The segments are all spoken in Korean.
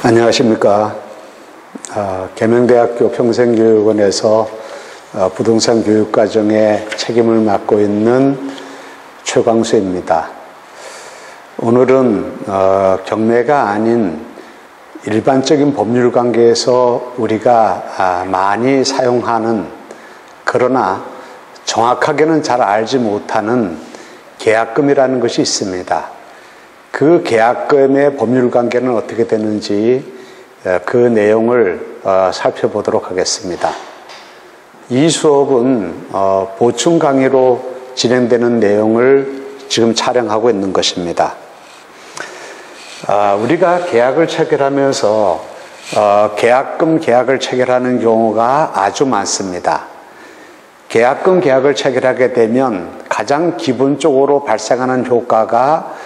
안녕하십니까. 계명대학교 평생교육원에서 부동산 교육과정의 책임을 맡고 있는 최광수입니다. 오늘은 경매가 아닌 일반적인 법률 관계에서 우리가 많이 사용하는, 그러나 정확하게는 잘 알지 못하는 계약금이라는 것이 있습니다. 그 계약금의 법률 관계는 어떻게 되는지 그 내용을 살펴보도록 하겠습니다. 이 수업은 보충 강의로 진행되는 내용을 지금 촬영하고 있는 것입니다. 우리가 계약을 체결하면서 계약금 계약을 체결하는 경우가 아주 많습니다. 계약금 계약을 체결하게 되면 가장 기본적으로 발생하는 효과가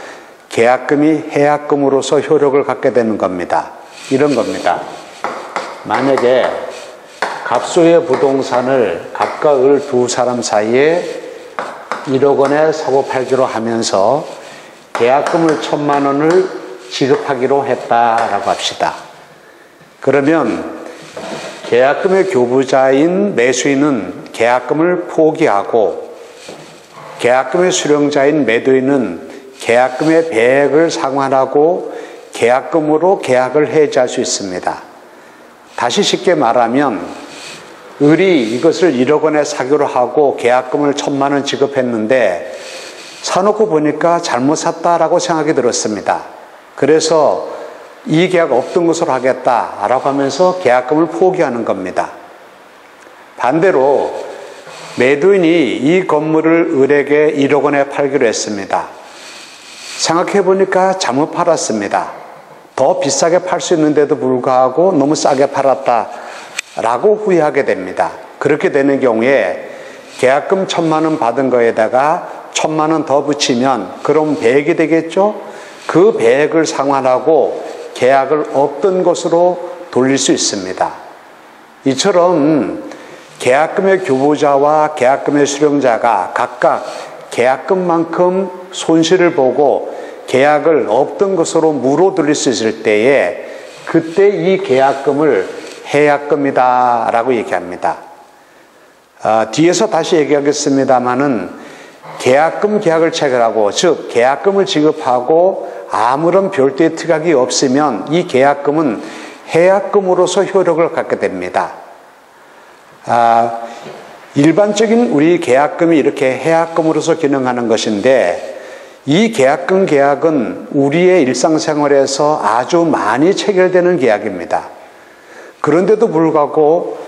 계약금이 해약금으로서 효력을 갖게 되는 겁니다. 이런 겁니다. 만약에 갑소의 부동산을 갑과 을 두 사람 사이에 1억 원에 사고 팔기로 하면서 계약금을 1,000만 원을 지급하기로 했다라고 합시다. 그러면 계약금의 교부자인 매수인은 계약금을 포기하고 계약금의 수령자인 매도인은 계약금의 배액을 상환하고 계약금으로 계약을 해지할 수 있습니다. 다시 쉽게 말하면 을이 이것을 1억 원에 사기로 하고 계약금을 1,000만 원 지급했는데 사놓고 보니까 잘못 샀다라고 생각이 들었습니다. 그래서 이 계약 없던 것으로 하겠다라고 하면서 계약금을 포기하는 겁니다. 반대로 매도인이 이 건물을 을에게 1억 원에 팔기로 했습니다. 생각해 보니까 잘못 팔았습니다. 더 비싸게 팔 수 있는데도 불구하고 너무 싸게 팔았다라고 후회하게 됩니다. 그렇게 되는 경우에 계약금 1,000만 원 받은 거에다가 1,000만 원 더 붙이면 그럼 배액이 되겠죠? 그 배액을 상환하고 계약을 없던 것으로 돌릴 수 있습니다. 이처럼 계약금의 교부자와 계약금의 수령자가 각각 계약금만큼 손실을 보고 계약을 없던 것으로 무로 돌릴 수 있을 때에 그때 이 계약금을 해약금이다 라고 얘기합니다. 뒤에서 다시 얘기하겠습니다마는 계약금 계약을 체결하고, 즉 계약금을 지급하고 아무런 별도의 특약이 없으면 이 계약금은 해약금으로서 효력을 갖게 됩니다. 일반적인 우리 계약금이 이렇게 해약금으로서 기능하는 것인데, 이 계약금 계약은 우리의 일상생활에서 아주 많이 체결되는 계약입니다. 그런데도 불구하고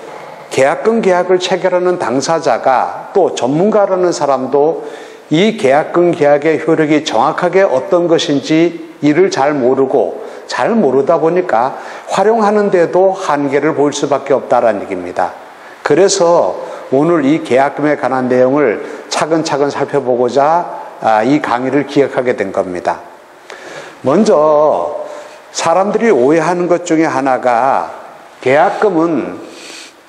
계약금 계약을 체결하는 당사자가 또 전문가라는 사람도 이 계약금 계약의 효력이 정확하게 어떤 것인지 이를 잘 모르고, 잘 모르다 보니까 활용하는데도 한계를 볼 수밖에 없다는 얘기입니다. 그래서 오늘 이 계약금에 관한 내용을 차근차근 살펴보고자 이 강의를 기획하게 된 겁니다. 먼저 사람들이 오해하는 것 중에 하나가 계약금은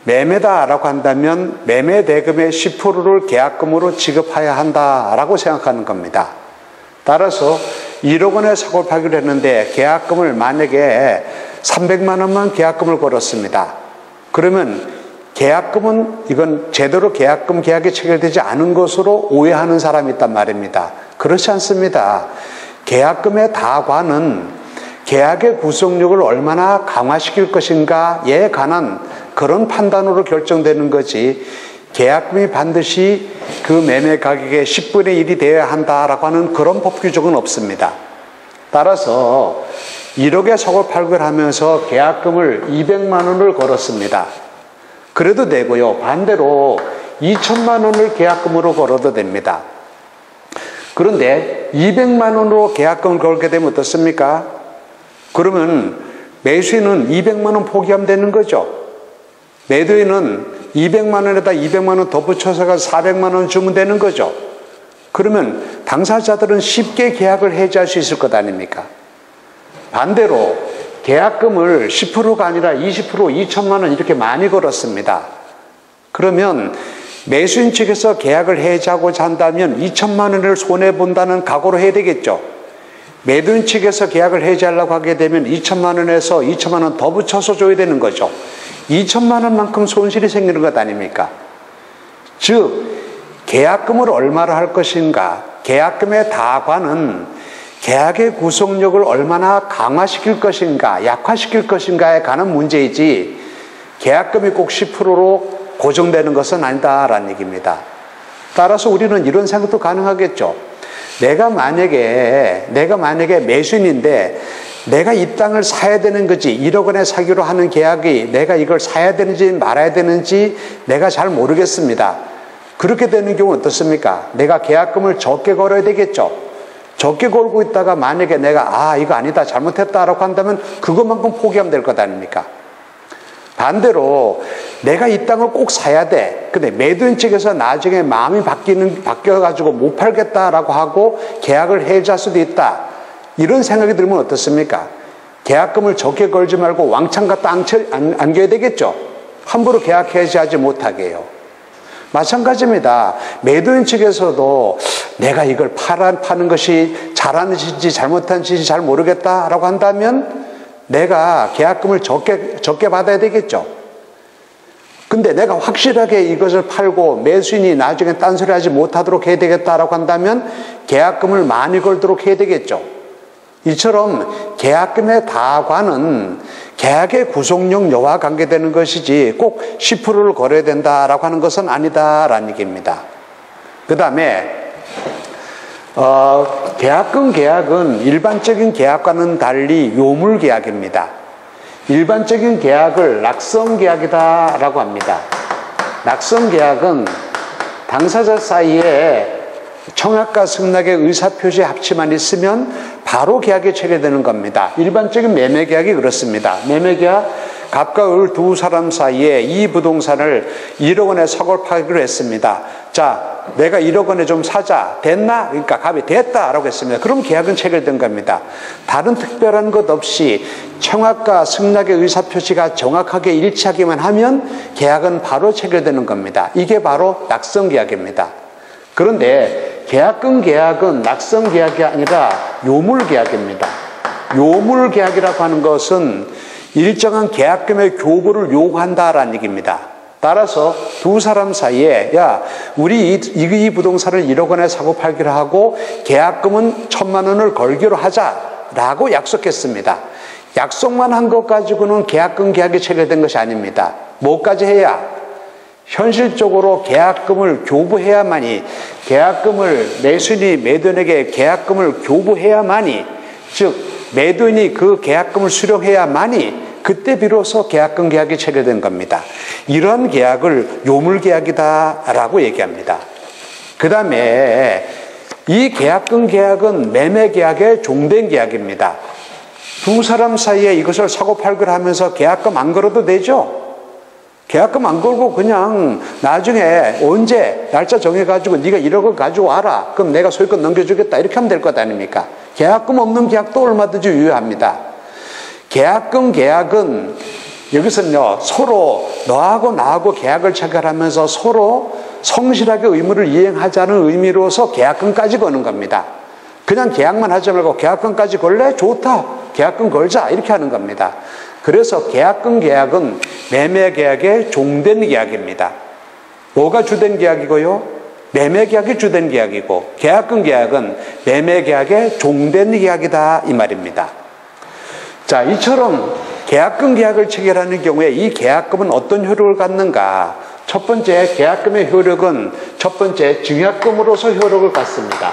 매매다라고 한다면 매매 대금의 10%를 계약금으로 지급해야 한다라고 생각하는 겁니다. 따라서 1억 원에 사고 팔기로 했는데 계약금을 만약에 300만 원만 계약금을 걸었습니다. 그러면 계약금은 이건 제대로 계약금 계약이 체결되지 않은 것으로 오해하는 사람이 있단 말입니다. 그렇지 않습니다. 계약금의 다과는 계약의 구속력을 얼마나 강화시킬 것인가에 관한 그런 판단으로 결정되는 거지, 계약금이 반드시 그 매매 가격의 10분의 1이 되어야 한다라고 하는 그런 법 규정은 없습니다. 따라서 1억에 사고 팔기를 하면서 계약금을 200만 원을 걸었습니다. 그래도 되고요. 반대로 2천만 원을 계약금으로 걸어도 됩니다. 그런데 200만 원으로 계약금을 걸게 되면 어떻습니까? 그러면 매수인은 200만 원 포기하면 되는 거죠. 매도인은 200만 원에다 200만 원 더 붙여서 400만 원 주면 되는 거죠. 그러면 당사자들은 쉽게 계약을 해지할 수 있을 것 아닙니까? 반대로 계약금을 10%가 아니라 20%, 2천만 원 이렇게 많이 걸었습니다. 그러면 매수인 측에서 계약을 해지하고자 한다면 2천만 원을 손해본다는 각오를 해야 되겠죠. 매도인 측에서 계약을 해지하려고 하게 되면 2천만 원에서 2천만 원 더 붙여서 줘야 되는 거죠. 2천만 원만큼 손실이 생기는 것 아닙니까? 즉 계약금을 얼마로 할 것인가, 계약금의 다과는 계약의 구속력을 얼마나 강화시킬 것인가, 약화시킬 것인가에 관한 문제이지 계약금이 꼭 10%로 고정되는 것은 아니다라는 얘기입니다. 따라서 우리는 이런 생각도 가능하겠죠. 내가 만약에 매수인인데 내가 이 땅을 사야 되는 거지, 1억 원에 사기로 하는 계약이 내가 이걸 사야 되는지 말아야 되는지 내가 잘 모르겠습니다. 그렇게 되는 경우는 어떻습니까? 내가 계약금을 적게 걸어야 되겠죠. 적게 걸고 있다가 만약에 내가 이거 아니다, 잘못했다라고 한다면 그것만큼 포기하면 될 것 아닙니까? 반대로 내가 이 땅을 꼭 사야 돼. 근데 매도인 측에서 나중에 마음이 바뀌어가지고 못 팔겠다라고 하고 계약을 해지할 수도 있다. 이런 생각이 들면 어떻습니까? 계약금을 적게 걸지 말고 왕창 갖다 안겨야 되겠죠. 함부로 계약 해지하지 못하게요. 마찬가지입니다. 매도인 측에서도 내가 이걸 파는 것이 잘하는 짓인지 잘못한 짓인지 잘 모르겠다라고 한다면 내가 계약금을 적게 받아야 되겠죠. 근데 내가 확실하게 이것을 팔고 매수인이 나중에 딴소리 하지 못하도록 해야 되겠다라고 한다면 계약금을 많이 걸도록 해야 되겠죠. 이처럼 계약금의 다과는 계약의 구속력 여와 관계되는 것이지 꼭 10%를 걸어야 된다라고 하는 것은 아니다라는 얘기입니다. 그 다음에 계약은 일반적인 계약과는 달리 요물 계약입니다. 일반적인 계약을 낙성 계약이다라고 합니다. 낙성 계약은 당사자 사이에 청약과 승낙의 의사표시 합치만 있으면 바로 계약이 체결되는 겁니다. 일반적인 매매 계약이 그렇습니다. 매매 계약, 갑과 을 두 사람 사이에 이 부동산을 1억 원에 사고 팔기로 했습니다. 자, 내가 1억 원에 좀 사자. 됐나? 그러니까 갑이 됐다라고 했습니다. 그럼 계약은 체결된 겁니다. 다른 특별한 것 없이 청약과 승낙의 의사표시가 정확하게 일치하기만 하면 계약은 바로 체결되는 겁니다. 이게 바로 낙성 계약입니다. 그런데 계약금 계약은 낙성 계약이 아니라 요물 계약입니다. 요물 계약이라고 하는 것은 일정한 계약금의 교부를 요구한다라는 얘기입니다. 따라서 두 사람 사이에 우리 이 부동산을 1억 원에 사고 팔기로 하고 계약금은 1,000만 원을 걸기로 하자라고 약속했습니다. 약속만 한 것 가지고는 계약금 계약이 체결된 것이 아닙니다. 뭐까지 해야? 현실적으로 계약금을 교부해야만이, 매수인이 매도인에게 계약금을 교부해야만이, 즉 매도인이 그 계약금을 수령해야만이 그때 비로소 계약금 계약이 체결된 겁니다. 이런 계약을 요물 계약이다라고 얘기합니다. 그 다음에 이 계약금 계약은 매매 계약의 종된 계약입니다. 두 사람 사이에 이것을 사고 팔기로 하면서 계약금 안 걸어도 되죠? 계약금 안 걸고 그냥 나중에 언제 날짜 정해가지고 네가 1억을 가지고 와라. 그럼 내가 소유권 넘겨주겠다. 이렇게 하면 될 것 아닙니까? 계약금 없는 계약도 얼마든지 유효합니다. 계약금 계약은 여기서는요, 서로 너하고 나하고 계약을 체결하면서 서로 성실하게 의무를 이행하자는 의미로서 계약금까지 거는 겁니다. 그냥 계약만 하지 말고 계약금까지 걸래? 좋다. 계약금 걸자. 이렇게 하는 겁니다. 그래서 계약금 계약은 매매 계약의 종된 계약입니다. 뭐가 주된 계약이고요? 매매 계약이 주된 계약이고, 계약금 계약은 매매 계약의 종된 계약이다 이 말입니다. 자, 이처럼 계약금 계약을 체결하는 경우에 이 계약금은 어떤 효력을 갖는가? 첫 번째, 계약금의 효력은 첫 번째 증약금으로서 효력을 갖습니다.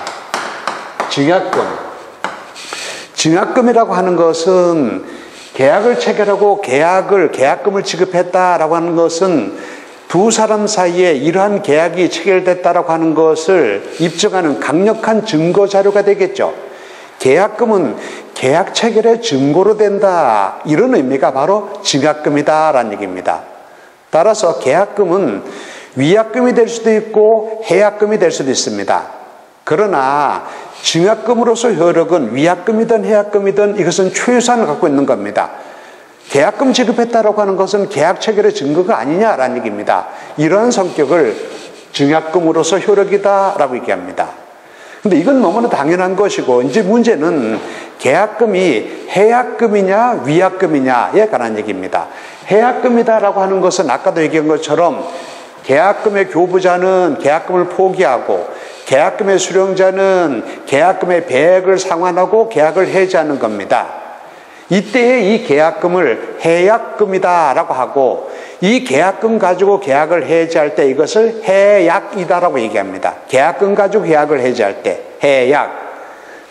증약금이라고 하는 것은 계약을 체결하고 계약금을 지급했다라고 하는 것은 두 사람 사이에 이러한 계약이 체결됐다라고 하는 것을 입증하는 강력한 증거 자료가 되겠죠. 계약금은 계약 체결의 증거로 된다. 이런 의미가 바로 증약금이다라는 얘기입니다. 따라서 계약금은 위약금이 될 수도 있고 해약금이 될 수도 있습니다. 그러나 증약금으로서 효력은 위약금이든 해약금이든 이것은 최소한을 갖고 있는 겁니다. 계약금 지급했다라고 하는 것은 계약 체결의 증거가 아니냐라는 얘기입니다. 이런 성격을 증약금으로서 효력이다라고 얘기합니다. 근데 이건 너무나 당연한 것이고, 이제 문제는 계약금이 해약금이냐 위약금이냐에 관한 얘기입니다. 해약금이다라고 하는 것은 아까도 얘기한 것처럼 계약금의 교부자는 계약금을 포기하고 계약금의 수령자는 계약금의 배액을 상환하고 계약을 해지하는 겁니다. 이때에 이 계약금을 해약금이다라고 하고 이 계약금 가지고 계약을 해지할 때 이것을 해약이다라고 얘기합니다. 계약금 가지고 계약을 해지할 때 해약.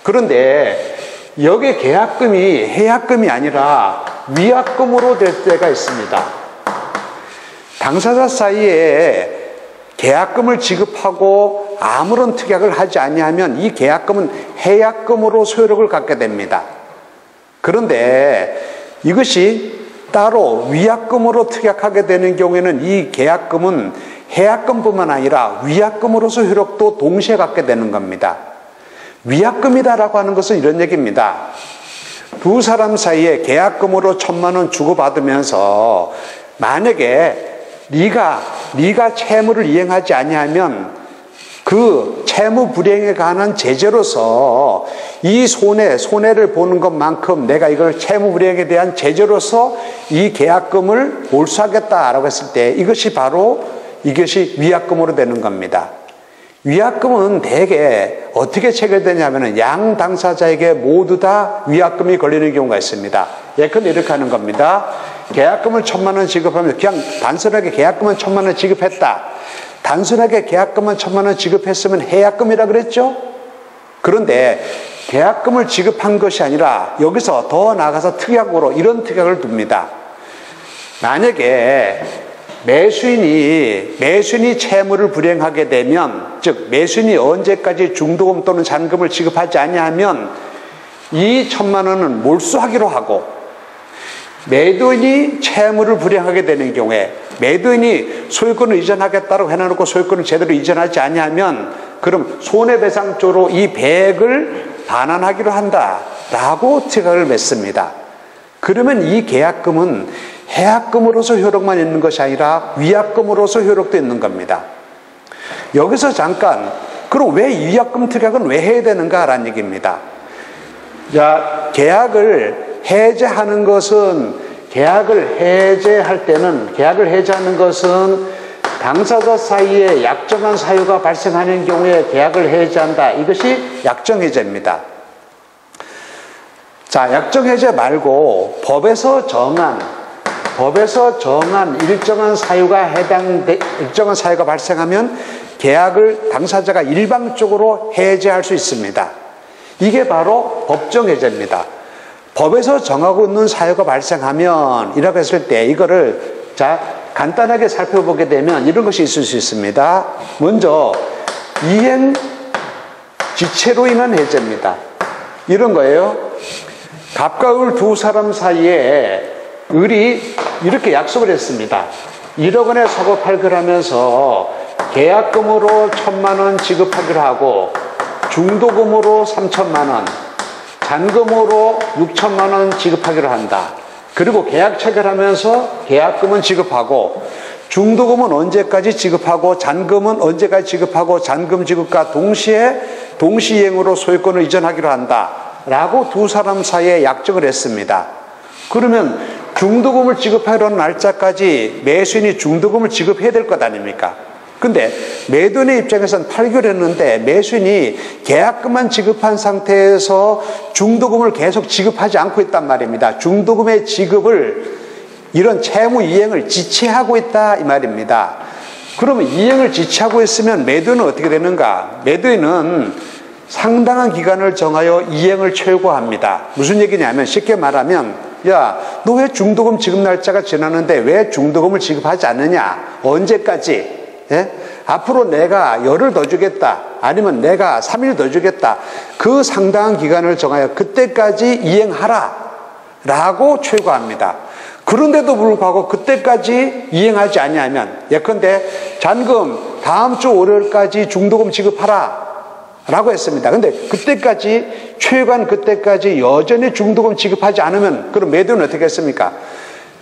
그런데 여기 계약금이 해약금이 아니라 위약금으로 될 때가 있습니다. 당사자 사이에 계약금을 지급하고 아무런 특약을 하지 아니하면 이 계약금은 해약금으로 소유력을 갖게 됩니다. 그런데 이것이 따로 위약금으로 특약하게 되는 경우에는 이 계약금은 해약금뿐만 아니라 위약금으로서 효력도 동시에 갖게 되는 겁니다. 위약금이다라고 하는 것은 이런 얘기입니다. 두 사람 사이에 계약금으로 1,000만 원 주고받으면서 만약에 네가 채무를 이행하지 아니하면 그 채무 불이행에 관한 제재로서 이 손해를 보는 것만큼 내가 이걸 채무 불이행에 대한 제재로서 이 계약금을 몰수하겠다라고 했을 때 이것이 위약금으로 되는 겁니다. 위약금은 대개 어떻게 체결되냐면은 양 당사자에게 모두 다 위약금이 걸리는 경우가 있습니다. 예컨대 이렇게 하는 겁니다. 계약금을 1,000만 원 지급하면 그냥 단순하게 계약금은 1,000만 원 지급했다. 단순하게 계약금은 1,000만 원 지급했으면 해약금이라 그랬죠? 그런데 계약금을 지급한 것이 아니라 여기서 더 나아가서 특약으로 이런 특약을 둡니다. 만약에 매수인이 채무를 불이행하게 되면, 즉 매수인이 언제까지 중도금 또는 잔금을 지급하지 아니하면 이 1,000만 원은 몰수하기로 하고, 매도인이 채무를 불이행하게 되는 경우에 매도인이 소유권을 이전하겠다고 해놓고 소유권을 제대로 이전하지 아니하면 그럼 손해배상 쪽으로 이 배액을 반환하기로 한다라고 특약을 맺습니다. 그러면 이 계약금은 해약금으로서 효력만 있는 것이 아니라 위약금으로서 효력도 있는 겁니다. 여기서 잠깐 그럼 왜 위약금 특약은 왜 해야 되는가라는 얘기입니다. 자, 계약을 해제하는 것은 계약을 해제하는 것은 당사자 사이에 약정한 사유가 발생하는 경우에 계약을 해제한다. 이것이 약정해제입니다. 자, 약정해제 말고 법에서 정한 일정한 사유가 발생하면 계약을 당사자가 일방적으로 해제할 수 있습니다. 이게 바로 법정해제입니다. 법에서 정하고 있는 사유가 발생하면 이라고 했을 때 이거를 간단하게 살펴보게 되면 이런 것이 있을 수 있습니다. 먼저 이행 지체로 인한 해제입니다. 이런 거예요. 갑과 을 두 사람 사이에 을이 이렇게 약속을 했습니다. 1억 원에 사고 팔기를 하면서 계약금으로 1,000만 원 지급하기로 하고 중도금으로 3,000만 원, 잔금으로 6,000만 원 지급하기로 한다. 그리고 계약 체결하면서 계약금은 지급하고 중도금은 언제까지 지급하고 잔금은 언제까지 지급하고 잔금 지급과 동시이행으로 소유권을 이전하기로 한다. 라고 두 사람 사이에 약정을 했습니다. 그러면 중도금을 지급하려는 날짜까지 매수인이 중도금을 지급해야 될 것 아닙니까? 근데 매도인의 입장에서는 팔기로 했는데 매수인이 계약금만 지급한 상태에서 중도금을 계속 지급하지 않고 있단 말입니다. 중도금의 지급을 이런 채무 이행을 지체하고 있다 이 말입니다. 그러면 이행을 지체하고 있으면 매도인은 어떻게 되는가? 매도인은 상당한 기간을 정하여 이행을 최고합니다. 무슨 얘기냐면 쉽게 말하면 야, 너 왜 중도금 지급 날짜가 지났는데 왜 중도금을 지급하지 않느냐? 언제까지? 예? 앞으로 내가 열흘 더 주겠다. 아니면 내가 3일 더 주겠다. 그 상당한 기간을 정하여 그때까지 이행하라. 라고 최고합니다. 그런데도 불구하고 그때까지 이행하지 아니하면 예컨대 잔금 다음 주 월요일까지 중도금 지급하라. 라고 했습니다. 근데 그때까지 최소한 그때까지 여전히 중도금 지급하지 않으면 그럼 매도는 어떻게 했습니까?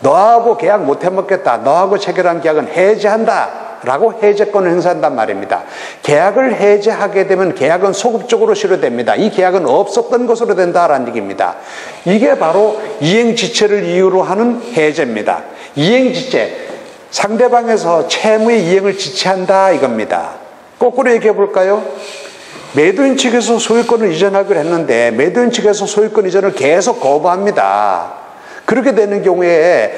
너하고 계약 못 해먹겠다. 너하고 체결한 계약은 해지한다. 라고 해제권을 행사한단 말입니다. 계약을 해제하게 되면 계약은 소급적으로 실효됩니다. 이 계약은 없었던 것으로 된다라는 얘기입니다. 이게 바로 이행지체를 이유로 하는 해제입니다. 이행지체, 상대방에서 채무의 이행을 지체한다 이겁니다. 거꾸로 얘기해 볼까요? 매도인 측에서 소유권을 이전하기로 했는데 매도인 측에서 소유권 이전을 계속 거부합니다. 그렇게 되는 경우에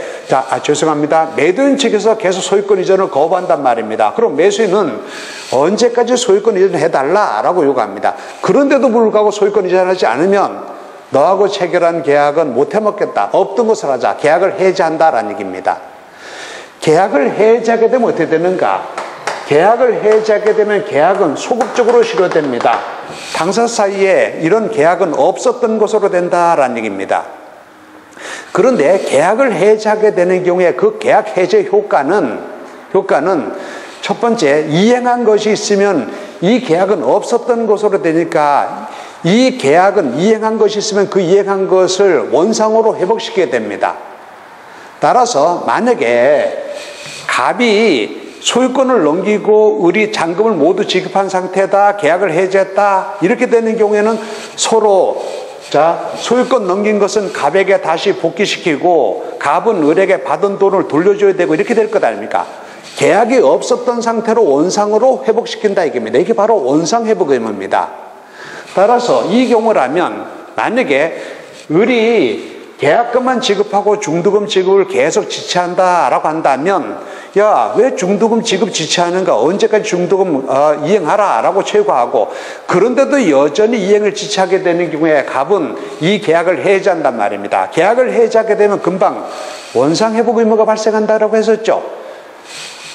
죄송합니다. 매도인 측에서 계속 소유권 이전을 거부한단 말입니다. 그럼 매수인은 언제까지 소유권 이전을 해달라라고 요구합니다. 그런데도 불구하고 소유권 이전하지 않으면 너하고 체결한 계약은 못 해먹겠다. 없던 것을 하자. 계약을 해제한다라는 얘기입니다. 계약을 해제하게 되면 어떻게 되는가? 계약을 해제하게 되면 계약은 소급적으로 실효됩니다. 당사 사이에 이런 계약은 없었던 것으로 된다라는 얘기입니다. 그런데 계약을 해제하게 되는 경우에 그 계약 해제 효과는 첫 번째, 이행한 것이 있으면 이 계약은 없었던 것으로 되니까 이 계약은 이행한 것이 있으면 그 이행한 것을 원상으로 회복시키게 됩니다. 따라서 만약에 갑이 소유권을 넘기고 우리 잔금을 모두 지급한 상태다, 계약을 해제했다, 이렇게 되는 경우에는 서로 소유권 넘긴 것은 갑에게 다시 복귀시키고 갑은 을에게 받은 돈을 돌려줘야 되고 이렇게 될 것 아닙니까? 계약이 없었던 상태로 원상으로 회복시킨다 이겁니다. 이게 바로 원상회복 의무입니다. 따라서 이 경우라면 만약에 을이 계약금만 지급하고 중도금 지급을 계속 지체한다라고 한다면 야, 왜 중도금 지급 지체하는가? 언제까지 중도금 이행하라 라고 최고하고 그런데도 여전히 이행을 지체하게 되는 경우에 갑은 이 계약을 해제한단 말입니다. 계약을 해제하게 되면 금방 원상회복 의무가 발생한다라고 했었죠.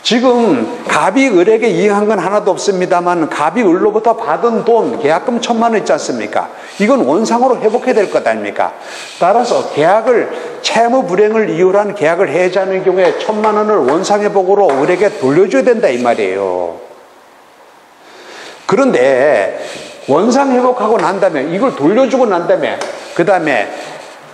지금 갑이 을에게 이행한 건 하나도 없습니다만 갑이 을로부터 받은 돈 계약금 1,000만 원 있지 않습니까? 이건 원상으로 회복해야 될 것 아닙니까? 따라서 계약을 채무 불이행을 이유로 한 계약을 해제하는 경우에 1,000만 원을 원상회복으로 을에게 돌려줘야 된다 이 말이에요. 그런데 원상회복하고 난 다음에 이걸 돌려주고 난 다음에 그 다음에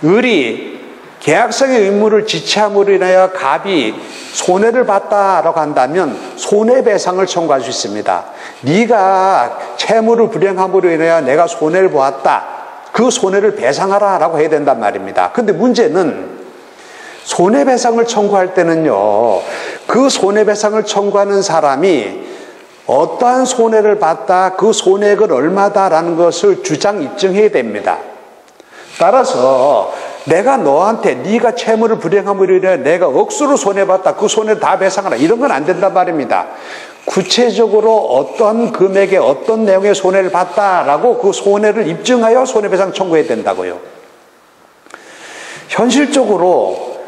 을이 계약성의 의무를 지체함으로 인하여 갑이 손해를 봤다라고 한다면 손해배상을 청구할 수 있습니다. 네가 채무를 불이행함으로 인하여 내가 손해를 보았다. 그 손해를 배상하라 라고 해야 된단 말입니다. 근데 문제는 손해배상을 청구할 때는요, 그 손해배상을 청구하는 사람이 어떠한 손해를 봤다, 그 손해액은 얼마다라는 것을 주장 입증해야 됩니다. 따라서 내가 너한테 네가 채무를 불이행함으로 인해 내가 억수로 손해봤다, 그 손해를 다 배상하라, 이런 건 안 된단 말입니다. 구체적으로 어떤 금액에 어떤 내용의 손해를 봤다라고 그 손해를 입증하여 손해배상 청구해야 된다고요. 현실적으로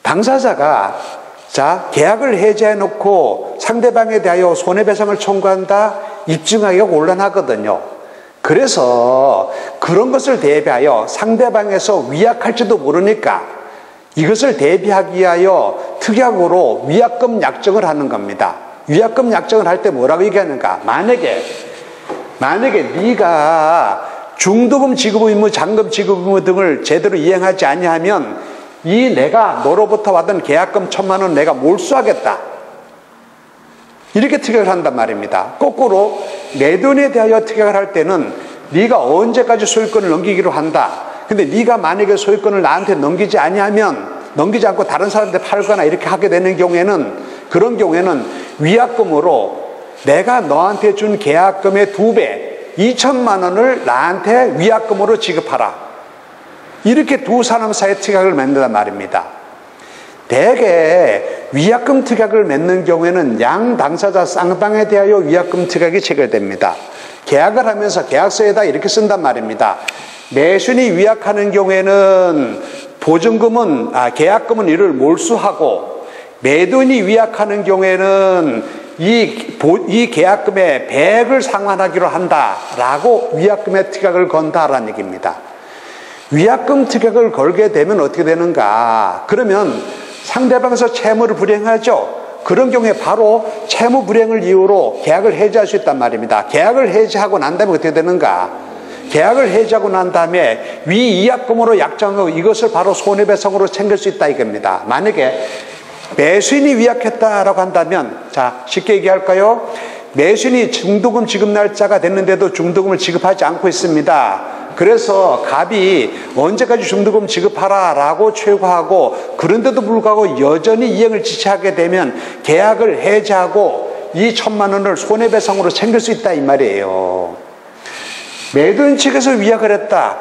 당사자가 계약을 해제해 놓고 상대방에 대하여 손해배상을 청구한다, 입증하기가 곤란하거든요. 그래서 그런 것을 대비하여 상대방에서 위약할지도 모르니까 이것을 대비하기 위하여 특약으로 위약금 약정을 하는 겁니다. 위약금 약정을 할 때 뭐라고 얘기하는가? 만약에 네가 중도금 지급 의무, 잔금 지급 의무 등을 제대로 이행하지 아니하면 이 내가 너로부터 받은 계약금 1,000만 원 내가 몰수하겠다, 이렇게 특약을 한단 말입니다. 거꾸로 매도인에 대하여 특약을 할 때는 네가 언제까지 소유권을 넘기기로 한다. 근데 네가 만약에 소유권을 나한테 넘기지 않고 다른 사람한테 팔거나 이렇게 하게 되는 경우에는, 그런 경우에는 위약금으로 내가 너한테 준 계약금의 2배 2,000만 원을 나한테 위약금으로 지급하라. 이렇게 두 사람 사이에 특약을 맺는단 말입니다. 대개 위약금 특약을 맺는 경우에는 양 당사자 쌍방에 대하여 위약금 특약이 체결됩니다. 계약을 하면서 계약서에다 이렇게 쓴단 말입니다. 매수인이 위약하는 경우에는 계약금은 이를 몰수하고, 매도인이 위약하는 경우에는 이 계약금의 100을 상환하기로 한다라고 위약금의 특약을 건다라는 얘기입니다. 위약금 특약을 걸게 되면 어떻게 되는가? 그러면 상대방에서 채무를 불이행하죠. 그런 경우에 바로 채무 불이행을 이유로 계약을 해지할 수 있단 말입니다. 계약을 해지하고 난 다음에 어떻게 되는가? 계약을 해지하고 난 다음에 위약금으로 약정하고 이것을 바로 손해배상으로 챙길 수 있다 이겁니다. 만약에 매수인이 위약했다라고 한다면, 자, 쉽게 얘기할까요? 매수인이 중도금 지급 날짜가 됐는데도 중도금을 지급하지 않고 있습니다. 그래서 갑이 언제까지 중도금 지급하라라고 최고하고, 그런데도 불구하고 여전히 이행을 지체하게 되면 계약을 해지하고 이 1,000만 원을 손해배상으로 챙길 수 있다 이 말이에요. 매도인 측에서 위약을 했다.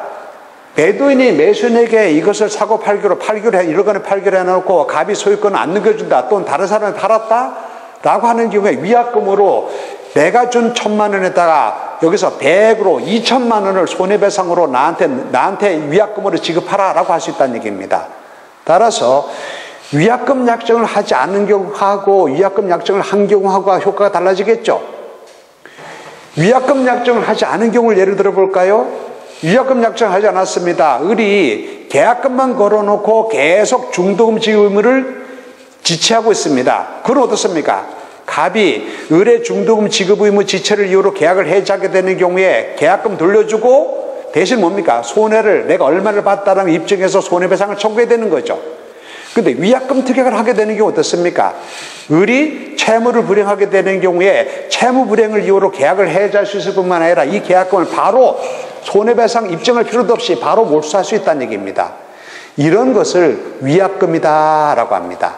매도인이 매수인에게 이것을 사고 팔기로 1억원에 팔기로 해놓고 갑이 소유권을 안 넘겨준다, 또는 다른 사람이 팔았다 라고 하는 경우에 위약금으로 내가 준 1,000만 원에다가 여기서 100으로 2,000만 원을 손해배상으로 나한테 위약금으로 지급하라 라고 할 수 있다는 얘기입니다. 따라서 위약금 약정을 하지 않는 경우하고 위약금 약정을 한 경우하고 효과가 달라지겠죠. 위약금 약정을 하지 않은 경우를 예를 들어 볼까요? 위약금 약정을 하지 않았습니다. 을이 계약금만 걸어놓고 계속 중도금 지급을 지체하고 있습니다. 그건 어떻습니까? 갑이 을의 중도금 지급 의무 지체를 이유로 계약을 해지하게 되는 경우에 계약금 돌려주고 대신 뭡니까? 손해를 내가 얼마를 봤다는 입증해서 손해배상을 청구해야 되는 거죠. 근데 위약금 특약을 하게 되는 경우 어떻습니까? 을이 채무를 불행하게 되는 경우에 채무 불행을 이유로 계약을 해지할 수 있을 뿐만 아니라 이 계약금을 바로 손해배상 입증할 필요도 없이 바로 몰수할 수 있다는 얘기입니다. 이런 것을 위약금이다라고 합니다.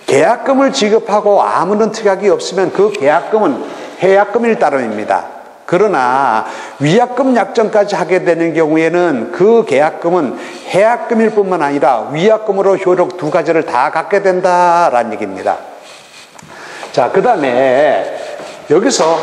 계약금을 지급하고 아무런 특약이 없으면 그 계약금은 해약금일 따름입니다. 그러나 위약금 약정까지 하게 되는 경우에는 그 계약금은 해약금일 뿐만 아니라 위약금으로 효력 두 가지를 다 갖게 된다라는 얘기입니다. 자, 그 다음에 여기서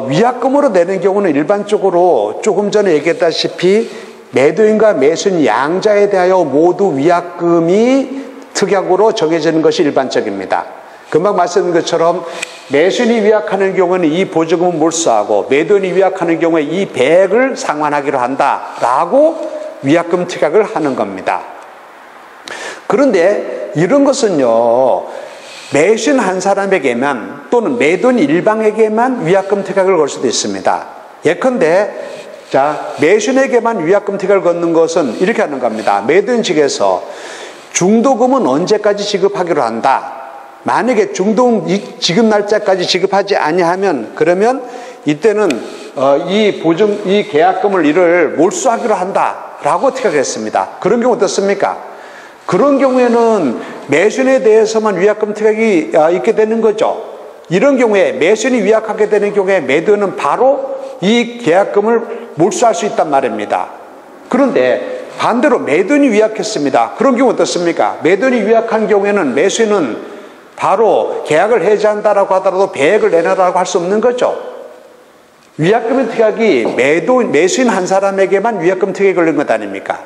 위약금으로 내는 경우는 일반적으로 조금 전에 얘기했다시피 매도인과 매수인 양자에 대하여 모두 위약금이 특약으로 정해지는 것이 일반적입니다. 금방 말씀드린 것처럼 매수인이 위약하는 경우는 이 보조금을 몰수하고 매도인이 위약하는 경우에 이 100을 상환하기로 한다라고 위약금 특약을 하는 겁니다. 그런데 이런 것은요, 매수인 한 사람에게만 또는 매도인 일방에게만 위약금 특약을 걸 수도 있습니다. 예컨대 자, 매수인에게만 위약금 특약을 걷는 것은 이렇게 하는 겁니다. 매도인 측에서 중도금은 언제까지 지급하기로 한다. 만약에 중도금 지급 날짜까지 지급하지 아니하면 그러면 이때는 이 계약금을 이를 몰수하기로 한다라고 특약을 했습니다. 그런 경우 어떻습니까? 그런 경우에는 매수인에 대해서만 위약금 특약이 있게 되는 거죠. 이런 경우에 매수인이 위약하게 되는 경우에 매도인은 바로 이 계약금을 몰수할 수 있단 말입니다. 그런데 반대로 매도인이 위약했습니다. 그런 경우 어떻습니까? 매도인이 위약한 경우에는 매수인은 바로 계약을 해지한다라고 하더라도 100을 내놔라고 할 수 없는 거죠. 위약금 특약이 매수인 한 사람에게만 위약금 특약이 걸린 것 아닙니까?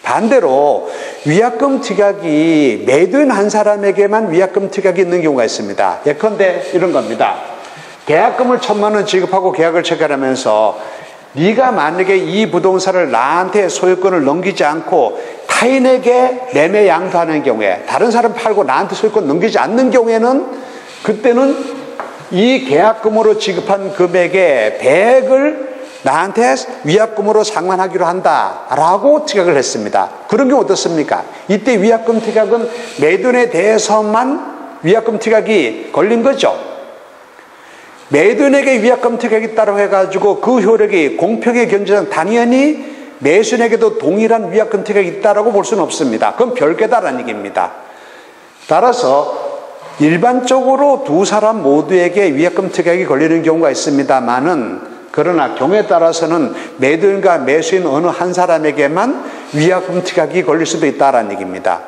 반대로 위약금 특약이 매도인 한 사람에게만 위약금 특약이 있는 경우가 있습니다. 예컨대 이런 겁니다. 계약금을 1,000만 원 지급하고 계약을 체결하면서 네가 만약에 이 부동산을 나한테 소유권을 넘기지 않고 타인에게 매매 양도하는 경우에, 다른 사람 팔고 나한테 소유권 넘기지 않는 경우에는 그때는 이 계약금으로 지급한 금액의 100을 나한테 위약금으로 상환하기로 한다라고 특약을 했습니다. 그런 경우 어떻습니까? 이때 위약금 특약은 매도인에 대해서만 위약금 특약이 걸린 거죠. 매도인에게 위약금 특약이 있다고 해가지고 그 효력이 공평에 견지는 당연히 매수인에게도 동일한 위약금 특약이 있다고 볼 수는 없습니다. 그건 별개다라는 얘기입니다. 따라서 일반적으로 두 사람 모두에게 위약금 특약이 걸리는 경우가 있습니다만은, 그러나 경우에 따라서는 매도인과 매수인 어느 한 사람에게만 위약금 특약이 걸릴 수도 있다는 얘기입니다.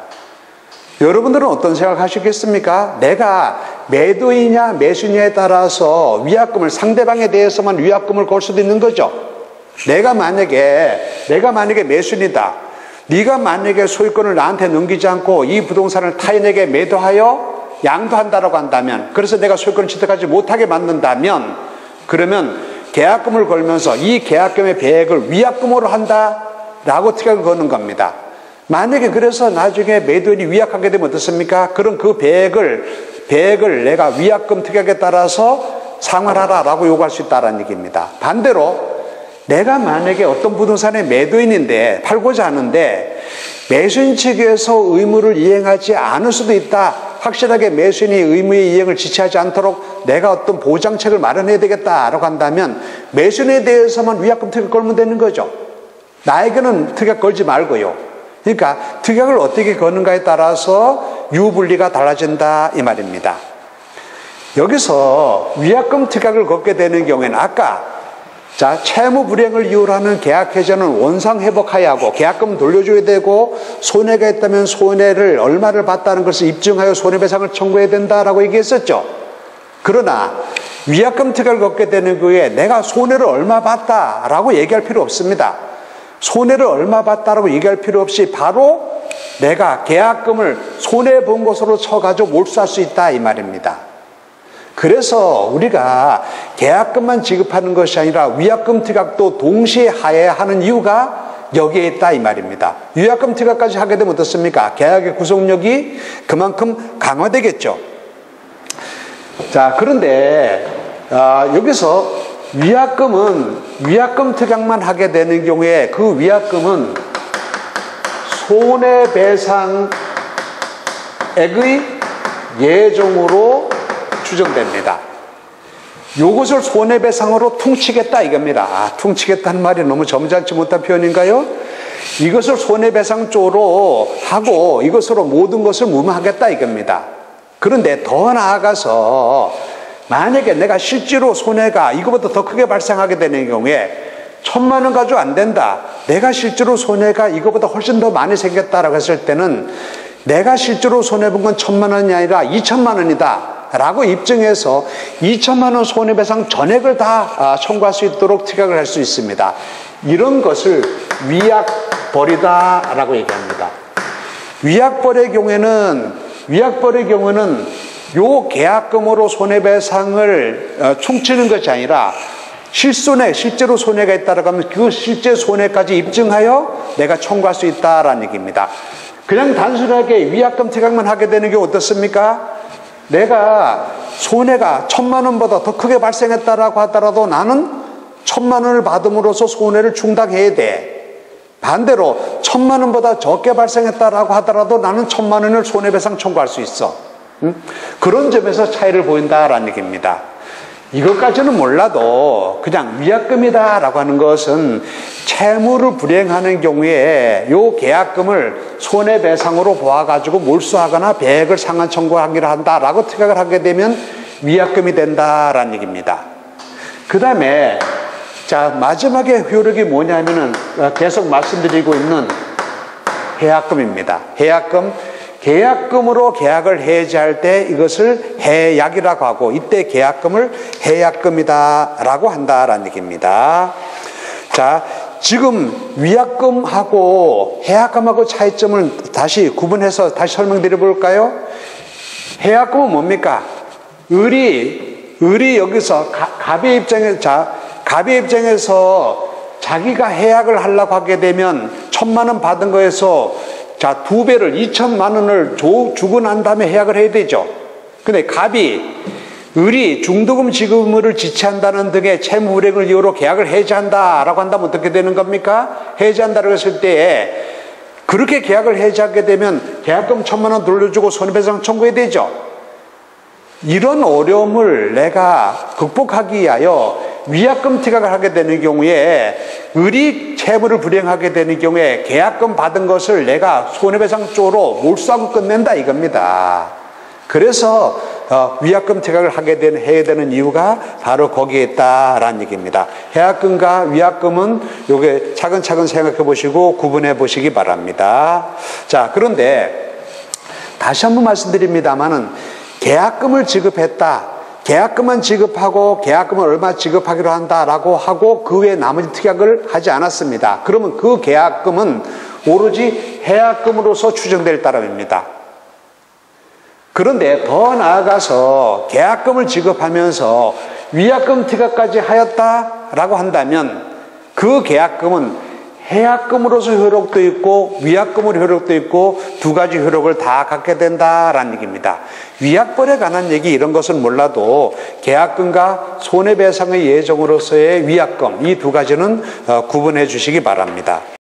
여러분들은 어떤 생각 하시겠습니까? 내가 매도인이냐 매수인냐에 따라서 위약금을, 상대방에 대해서만 위약금을 걸 수도 있는 거죠. 내가 만약에 매수인이다. 네가 만약에 소유권을 나한테 넘기지 않고 이 부동산을 타인에게 매도하여 양도한다라고 한다면, 그래서 내가 소유권을 취득하지 못하게 만든다면, 그러면 계약금을 걸면서 이 계약금의 배액을 위약금으로 한다라고 특약을 거는 겁니다. 만약에 그래서 나중에 매도인이 위약하게 되면 어떻습니까? 그럼 그 배액을 내가 위약금 특약에 따라서 상환하라라고 요구할 수 있다는 얘기입니다. 반대로 내가 만약에 어떤 부동산의 매도인인데 팔고자 하는데 매수인 측에서 의무를 이행하지 않을 수도 있다. 확실하게 매수인이 의무의 이행을 지체하지 않도록 내가 어떤 보장책을 마련해야 되겠다라고 한다면 매수인에 대해서만 위약금 특약 걸면 되는 거죠. 나에게는 특약 걸지 말고요. 그러니까 특약을 어떻게 거는가에 따라서 유불리가 달라진다 이 말입니다. 여기서 위약금 특약을 걷게 되는 경우에는 아까 채무 불이행을 이유로 하는 계약 해지는 원상 회복해야 하고 계약금 돌려줘야 되고 손해가 있다면 손해를 얼마를 봤다는 것을 입증하여 손해배상을 청구해야 된다라고 얘기했었죠. 그러나 위약금 특약을 걷게 되는 경우에 내가 손해를 얼마 봤다라고 얘기할 필요 없습니다. 손해를 얼마 봤다라고 얘기할 필요 없이 바로 내가 계약금을 손해본 것으로 쳐가지고 몰수할 수 있다 이 말입니다. 그래서 우리가 계약금만 지급하는 것이 아니라 위약금 특약도 동시에 하여야 하는 이유가 여기에 있다 이 말입니다. 위약금 특약까지 하게 되면 어떻습니까? 계약의 구속력이 그만큼 강화되겠죠. 자, 그런데 여기서 위약금 특약만 하게 되는 경우에 그 위약금은 손해배상액의 예정으로 추정됩니다. 이것을 손해배상으로 퉁치겠다 이겁니다. 퉁치겠다는 말이 너무 점잖지 못한 표현인가요? 이것을 손해배상 쪽으로 하고 이것으로 모든 것을 무마하겠다 이겁니다. 그런데 더 나아가서 만약에 내가 실제로 손해가 이거보다 더 크게 발생하게 되는 경우에 1,000만 원 가지고 안 된다. 내가 실제로 손해가 이거보다 훨씬 더 많이 생겼다라고 했을 때는 내가 실제로 손해본 건 1,000만 원이 아니라 2,000만 원이다. 라고 입증해서 2,000만 원 손해배상 전액을 다 청구할 수 있도록 특약을 할 수 있습니다. 이런 것을 위약벌이다 라고 얘기합니다. 위약벌의 경우에는 요 계약금으로 손해배상을 퉁치는 것이 아니라 실제로 손해가 있다라고 하면 그 실제 손해까지 입증하여 내가 청구할 수 있다라는 얘기입니다. 그냥 단순하게 위약금 특약만 하게 되는 게 어떻습니까? 내가 손해가 1,000만 원보다 더 크게 발생했다라고 하더라도 나는 1,000만 원을 받음으로써 손해를 충당해야 돼. 반대로 1,000만 원보다 적게 발생했다라고 하더라도 나는 1,000만 원을 손해배상 청구할 수 있어. 그런 점에서 차이를 보인다라는 얘기입니다. 이것까지는 몰라도 그냥 위약금이다라고 하는 것은 채무를 불이행하는 경우에 요 계약금을 손해배상으로 보아가지고 몰수하거나 배액을 상환 청구하기를 한다라고 특약을 하게 되면 위약금이 된다라는 얘기입니다. 그 다음에 마지막에 효력이 뭐냐면은 계속 말씀드리고 있는 해약금입니다. 계약금으로 계약을 해지할 때 이것을 해약이라고 하고 이때 계약금을 해약금이다라고 한다라는 얘기입니다. 자, 지금 위약금하고 해약금하고 차이점을 다시 구분해서 다시 설명드려 볼까요? 해약금은 뭡니까? 을이 여기서 갑의 입장에서 자기가 해약을 하려고 하게 되면 1,000만 원 받은 거에서 2배를 2,000만 원을 주고 난 다음에 해약을 해야 되죠. 근데 을이 중도금 지급을 지체한다는 등의 채무 불이행을 이유로 계약을 해지한다라고 한다면 어떻게 되는 겁니까? 해지한다고 했을 때 그렇게 계약을 해지하게 되면 계약금 1,000만 원 돌려주고 손해배상 청구해야 되죠. 이런 어려움을 내가 극복하기 위하여 위약금 특약을 하게 되는 경우에 을이 채무를 불이행하게 되는 경우에 계약금 받은 것을 내가 손해배상 쪽으로 몰수하고 끝낸다 이겁니다. 그래서 위약금 특약을 해야 되는 이유가 바로 거기에 있다라는 얘기입니다. 해약금과 위약금은 요게 차근차근 생각해 보시고 구분해 보시기 바랍니다. 자, 그런데 다시 한번 말씀드립니다만은 계약금을 지급했다. 계약금만 지급하고 계약금을 얼마 지급하기로 한다라고 하고 그 외에 나머지 특약을 하지 않았습니다. 그러면 그 계약금은 오로지 해약금으로서 추정될 따름입니다. 그런데 더 나아가서 계약금을 지급하면서 위약금 특약까지 하였다라고 한다면 그 계약금은 해약금으로서 효력도 있고 위약금으로 효력도 있고 두 가지 효력을 다 갖게 된다라는 얘기입니다. 위약벌에 관한 얘기 이런 것은 몰라도 계약금과 손해배상의 예정으로서의 위약금 이 두 가지는 구분해 주시기 바랍니다.